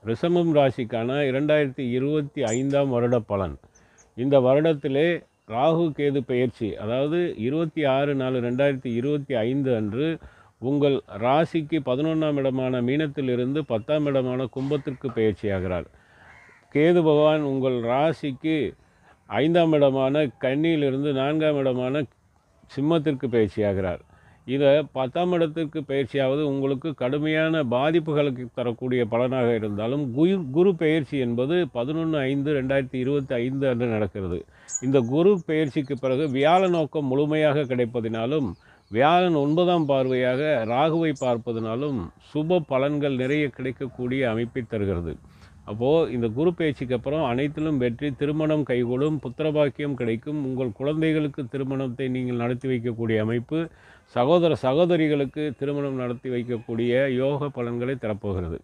ரிஷபம் ராசிக்கான 2025ஆம் வருட பலன். இந்த வருடத்திலே ராகு கேது பெயர்ச்சி, அதாவது 26/4/2025 அன்று உங்கள் ராசிக்கு 11ஆம் இடமான மீனத்திலிருந்து 10ஆம் இடமான கும்பத்திற்கு பெயர்ச்சியாகிறார். கேது பகவான் உங்கள் ராசிக்கு 5ஆம் இடமான கன்னியிலிருந்து 4ஆம் இடமான சிம்மத்திற்கு பயிற்சியாகிறார். இதை 10ஆம் இடத்திற்கு பயிற்சியாவது உங்களுக்கு கடுமையான பாதிப்புகளுக்கு தரக்கூடிய பலனாக இருந்தாலும், குரு பெயர்ச்சி என்பது 11/5/2025 அன்று நடக்கிறது. இந்த குரு பெயர்ச்சிக்கு பிறகு வியாழ நோக்கம் முழுமையாக கிடைப்பதினாலும், வியாழன் 9ஆம் பார்வையாக ராகுவை பார்ப்பதனாலும் சுப பலன்கள் நிறைய கிடைக்கக்கூடிய அமைப்பை தருகிறது. அப்போது இந்த குரு பயிற்சிக்கு அப்புறம் அனைத்திலும் வெற்றி, திருமணம் கைகூடும், புத்திரபாக்கியம் கிடைக்கும், உங்கள் குழந்தைகளுக்கு திருமணத்தை நீங்கள் நடத்தி வைக்கக்கூடிய அமைப்பு, சகோதர சகோதரிகளுக்கு திருமணம் நடத்தி வைக்கக்கூடிய யோக பலன்களை தரப்போகிறது.